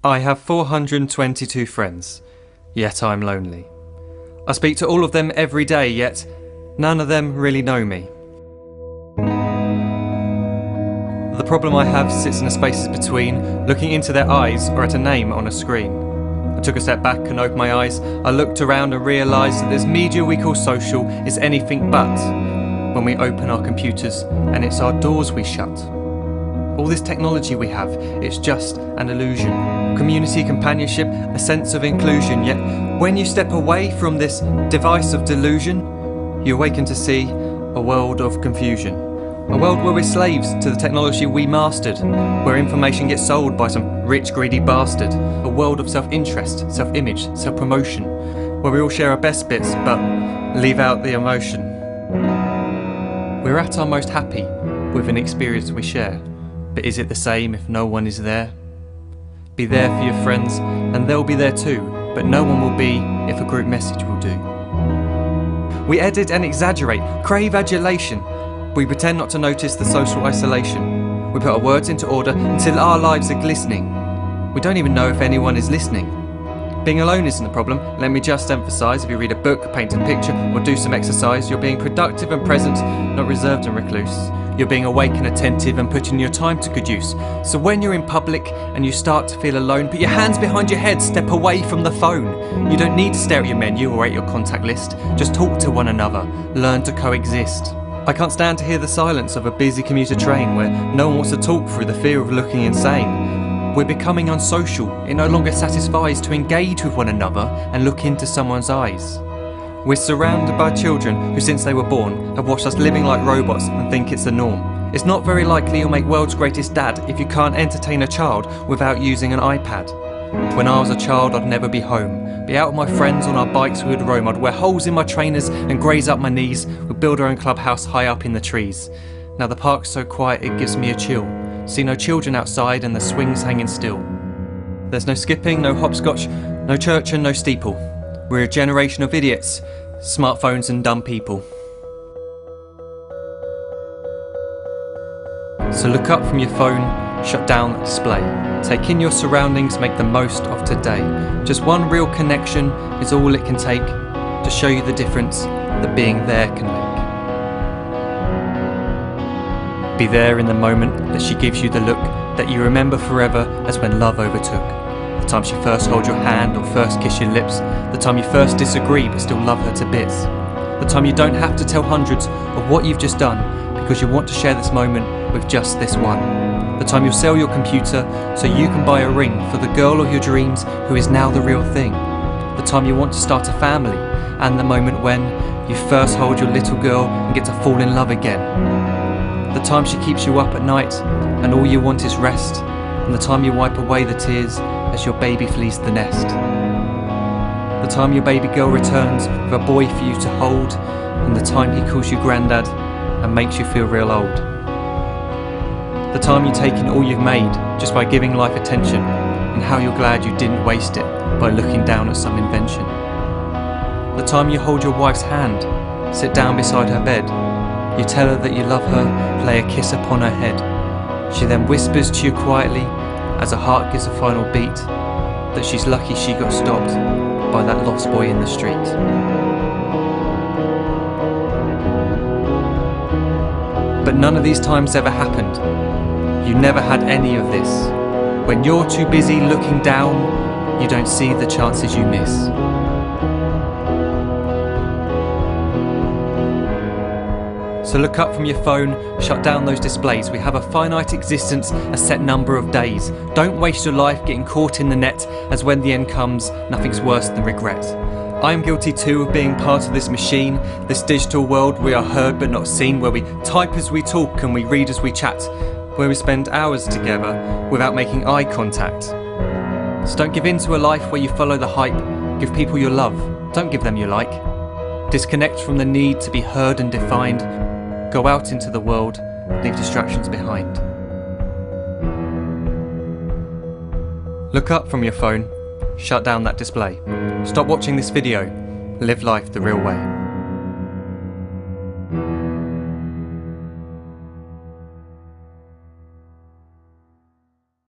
I have 422 friends, yet I'm lonely. I speak to all of them every day, yet none of them really know me. The problem I have sits in the spaces between looking into their eyes or at a name on a screen. I took a step back and opened my eyes. I looked around and realised that this media we call social is anything but when we open our computers and it's our doors we shut. All this technology we have, it's just an illusion. Community, companionship, a sense of inclusion. Yet when you step away from this device of delusion, you awaken to see a world of confusion. A world where we're slaves to the technology we mastered, where information gets sold by some rich, greedy bastard. A world of self-interest, self-image, self-promotion, where we all share our best bits but leave out the emotion. We're at our most happy with an experience we share. But is it the same if no one is there? Be there for your friends and they'll be there too, but no one will be if a group message will do. We edit and exaggerate, crave adulation. We pretend not to notice the social isolation. We put our words into order until our lives are glistening. We don't even know if anyone is listening. Being alone isn't the problem. Let me just emphasise, if you read a book, paint a picture or do some exercise, you're being productive and present, not reserved and recluse. You're being awake and attentive and putting your time to good use. So when you're in public and you start to feel alone, put your hands behind your head, step away from the phone. You don't need to stare at your menu or at your contact list. Just talk to one another, learn to coexist. I can't stand to hear the silence of a busy commuter train where no one wants to talk through the fear of looking insane. We're becoming unsocial. It no longer satisfies to engage with one another and look into someone's eyes. We're surrounded by children who, since they were born, have watched us living like robots and think it's the norm. It's not very likely you'll make world's greatest dad if you can't entertain a child without using an iPad. When I was a child, I'd never be home. Be out with my friends on our bikes, we would roam. I'd wear holes in my trainers and graze up my knees. We'd build our own clubhouse high up in the trees. Now the park's so quiet it gives me a chill. See no children outside and the swings hanging still. There's no skipping, no hopscotch, no church and no steeple. We're a generation of idiots, smartphones and dumb people. So look up from your phone, shut down the display. Take in your surroundings, make the most of today. Just one real connection is all it can take to show you the difference that being there can make. Be there in the moment that she gives you the look that you remember forever as when love overtook. The time she first holds your hand or first kiss your lips. The time you first disagree but still love her to bits. The time you don't have to tell hundreds of what you've just done because you want to share this moment with just this one. The time you'll sell your computer so you can buy a ring for the girl of your dreams who is now the real thing. The time you want to start a family and the moment when you first hold your little girl and get to fall in love again. The time she keeps you up at night and all you want is rest. And the time you wipe away the tears as your baby flees the nest. The time your baby girl returns with a boy for you to hold, and the time he calls you granddad and makes you feel real old. The time you take in all you've made just by giving life attention, and how you're glad you didn't waste it by looking down at some invention. The time you hold your wife's hand, sit down beside her bed, you tell her that you love her, lay a kiss upon her head. She then whispers to you quietly, as her heart gives a final beat, that she's lucky she got stopped by that lost boy in the street. But none of these times ever happened. You never had any of this. When you're too busy looking down, you don't see the chances you miss. So look up from your phone, shut down those displays. We have a finite existence, a set number of days. Don't waste your life getting caught in the net, as when the end comes, nothing's worse than regret. I am guilty too of being part of this machine, this digital world we are heard but not seen, where we type as we talk and we read as we chat, where we spend hours together without making eye contact. So don't give in to a life where you follow the hype. Give people your love, don't give them your like. Disconnect from the need to be heard and defined. Go out into the world, leave distractions behind. Look up from your phone, shut down that display. Stop watching this video, live life the real way.